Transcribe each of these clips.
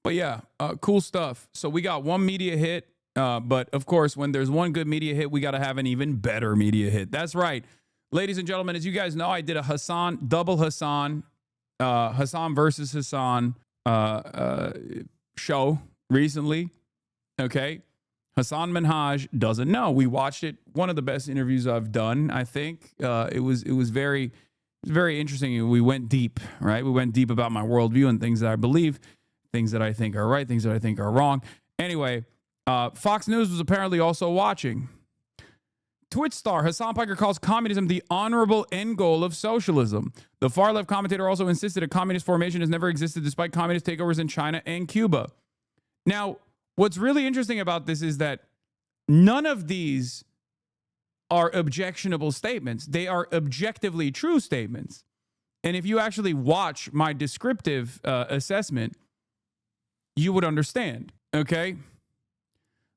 But yeah, cool stuff. So we got one media hit, but of course, when there's one good media hit, we got to have an even better media hit. That's right. Ladies and gentlemen, as you guys know, I did a double Hassan versus Hassan show recently. Okay. Hassan Minhaj doesn't know. We watched it. One of the best interviews I've done, I think. It was very interesting. We went deep, right? We went deep about my worldview and things that I believe, things that I think are right, things that I think are wrong. Anyway, Fox News was apparently also watching. Twitch star Hassan Piker calls communism the honorable end goal of socialism. The far-left commentator also insisted a communist formation has never existed despite communist takeovers in China and Cuba. Now, what's really interesting about this is that none of these are objectionable statements. They are objectively true statements. And if you actually watch my descriptive assessment, you would understand, okay?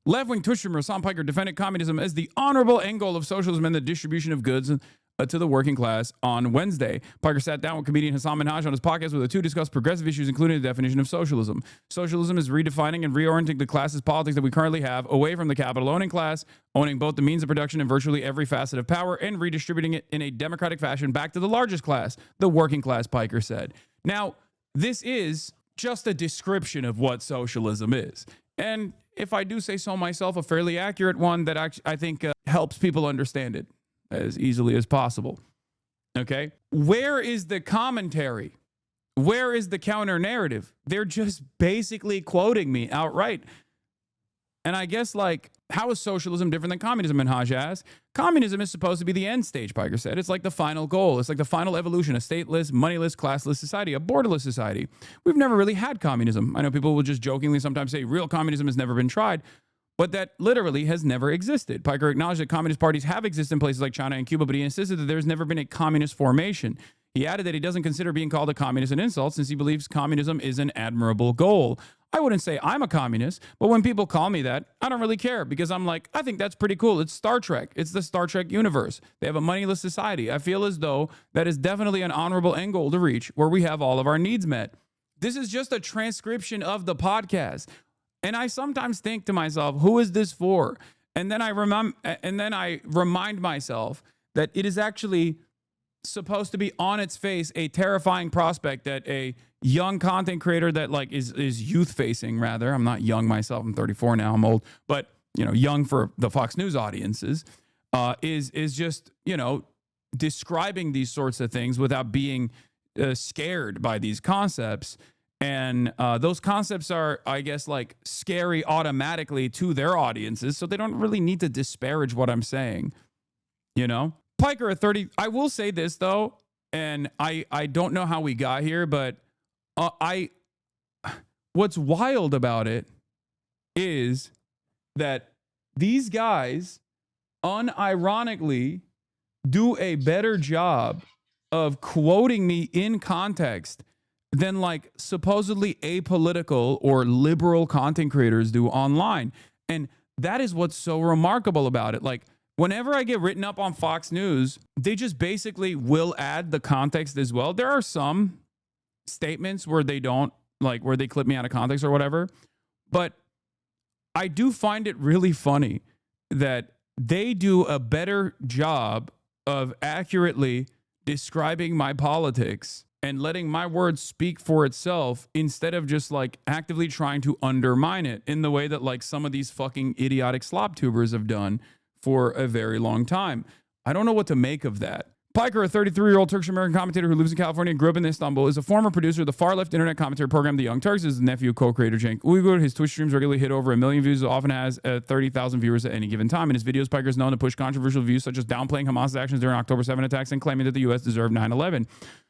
Left-wing Twitch streamer Hassan Piker defended communism as the honorable end goal of socialism and the distribution of goods to the working class on Wednesday. Piker sat down with comedian Hassan Minhaj on his podcast where the two discussed progressive issues, including the definition of socialism. Socialism is redefining and reorienting the classes politics that we currently have away from the capital-owning class, owning both the means of production and virtually every facet of power, and redistributing it in a democratic fashion back to the largest class, the working class, Piker said. Now, this is just a description of what socialism is. And if I do say so myself, a fairly accurate one that I think helps people understand it as easily as possible. Okay? Where is the commentary? Where is the counter narrative? They're just basically quoting me outright. And I guess, like, how is socialism different than communism? Minhaj asked. Communism is supposed to be the end stage, Piker said. It's like the final goal. It's like the final evolution, a stateless, moneyless, classless society, a borderless society. We've never really had communism. I know people will just jokingly sometimes say real communism has never been tried, but that literally has never existed. Piker acknowledged that communist parties have existed in places like China and Cuba, but he insisted that there's never been a communist formation. He added that he doesn't consider being called a communist an insult since he believes communism is an admirable goal. I wouldn't say I'm a communist, but when people call me that, I don't really care because I'm like, I think that's pretty cool. It's Star Trek. It's the Star Trek universe. They have a moneyless society. I feel as though that is definitely an honorable end goal to reach where we have all of our needs met. This is just a transcription of the podcast. And I sometimes think to myself, who is this for? And then I remind myself that it is actually supposed to be on its face a terrifying prospect that a young content creator that like is youth facing, rather. I'm not young myself. I'm 34 now. I'm old, but you know, young for the Fox News audiences, is just, you know, describing these sorts of things without being scared by these concepts. And those concepts are, I guess, like scary automatically to their audiences. So they don't really need to disparage what I'm saying, you know? Piker at 30, I will say this though, and I don't know how we got here, but what's wild about it is that these guys unironically do a better job of quoting me in context than like supposedly apolitical or liberal content creators do online. And that is what's so remarkable about it. Like, whenever I get written up on Fox News, they just basically will add the context as well. There are some statements where they don't, like where they clip me out of context or whatever. But I do find it really funny that they do a better job of accurately describing my politics and letting my words speak for itself instead of just like actively trying to undermine it in the way that like some of these fucking idiotic slop tubers have done for a very long time. I don't know what to make of that. Piker, a 33-year-old Turkish-American commentator who lives in California and grew up in Istanbul, is a former producer of the far-left internet commentary program The Young Turks. Is the nephew of co-creator Cenk Uygur. His Twitch streams regularly hit over 1 million views, often has 30,000 viewers at any given time. In his videos, Piker is known to push controversial views such as downplaying Hamas's actions during October 7 attacks and claiming that the U.S. deserved 9/11.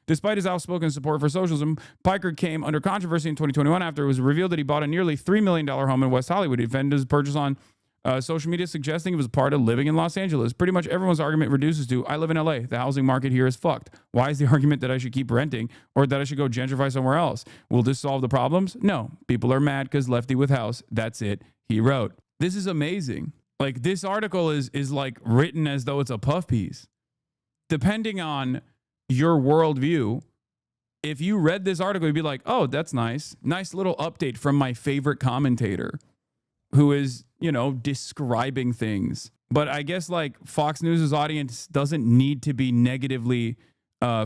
Despite his outspoken support for socialism, Piker came under controversy in 2021 after it was revealed that he bought a nearly $3 million home in West Hollywood. He defended his purchase on social media, suggesting it was part of living in Los Angeles. Pretty much everyone's argument reduces to, I live in LA. The housing market here is fucked. Why is the argument that I should keep renting or that I should go gentrify somewhere else? Will this solve the problems? No. People are mad because lefty with house. That's it. He wrote. This is amazing. Like, this article is like written as though it's a puff piece. Depending on your worldview, if you read this article, you'd be like, oh, that's nice. Nice little update from my favorite commentator who is, describing things. But I guess like Fox News' audience doesn't need to be negatively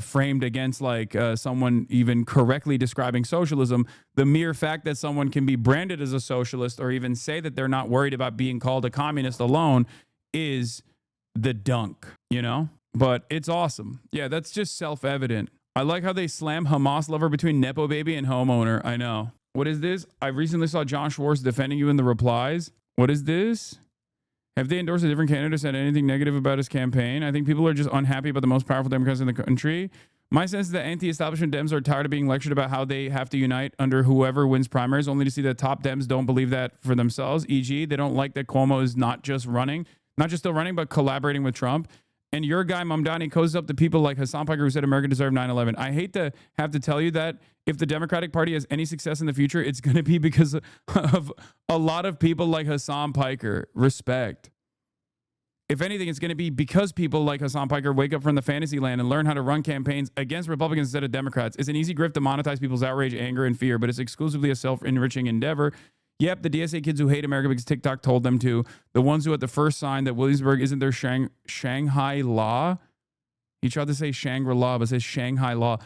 framed against like someone even correctly describing socialism. The mere fact that someone can be branded as a socialist or even say that they're not worried about being called a communist alone is the dunk, But it's awesome. Yeah, that's just self-evident. I like how they slam Hamas lover between Nepo baby and homeowner. I know. What is this? I recently saw John Schwartz defending you in the replies. What is this? Have they endorsed a different candidate, said anything negative about his campaign? I think people are just unhappy about the most powerful Democrats in the country. My sense is that anti-establishment Dems are tired of being lectured about how they have to unite under whoever wins primaries, only to see that top Dems don't believe that for themselves. E.g., they don't like that Cuomo is not just still running, but collaborating with Trump. And your guy, Mamdani, codes up to people like Hassan Piker, who said America deserved 9/11. I hate to have to tell you that if the Democratic Party has any success in the future, it's going to be because of a lot of people like Hassan Piker. Respect. If anything, it's going to be because people like Hassan Piker wake up from the fantasy land and learn how to run campaigns against Republicans instead of Democrats. It's an easy grift to monetize people's outrage, anger, and fear, but it's exclusively a self-enriching endeavor. Yep, the DSA kids who hate America because TikTok told them to. The ones who at the first sign that Williamsburg isn't their Shanghai law. He tried to say Shangri-La, but says Shanghai law.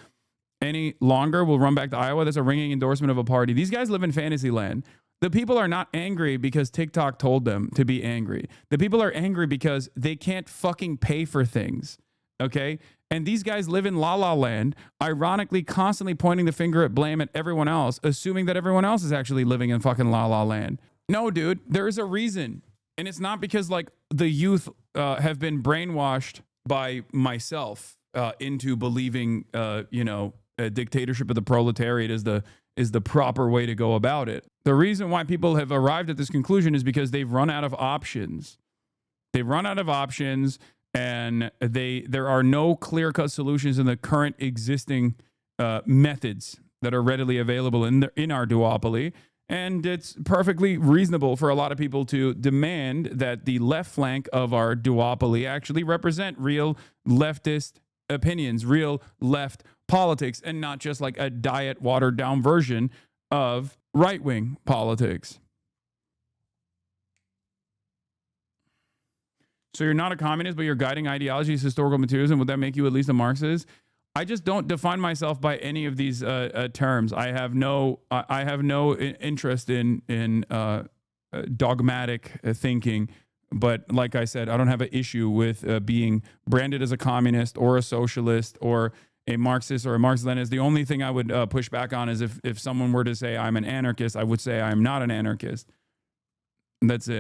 Any longer will run back to Iowa. That's a ringing endorsement of a party. These guys live in fantasy land. The people are not angry because TikTok told them to be angry. The people are angry because they can't fucking pay for things. Okay? And these guys live in La La Land, ironically constantly pointing the finger at blame at everyone else, assuming that everyone else is actually living in fucking La La Land. No, dude, there is a reason. And it's not because like the youth have been brainwashed by myself into believing, a dictatorship of the proletariat is the proper way to go about it. The reason why people have arrived at this conclusion is because they've run out of options. They've run out of options. And there are no clear-cut solutions in the current existing methods that are readily available in our duopoly. And it's perfectly reasonable for a lot of people to demand that the left flank of our duopoly actually represent real leftist opinions, real left politics, and not just like a diet, watered-down version of right-wing politics. So you're not a communist, but your guiding ideology is historical materialism. Would that make you at least a Marxist? I just don't define myself by any of these terms. I have no interest in dogmatic thinking. But like I said, I don't have an issue with being branded as a communist or a socialist or a Marxist or a Marxist-Leninist. The only thing I would push back on is if someone were to say I'm an anarchist, I would say I'm not an anarchist. That's it.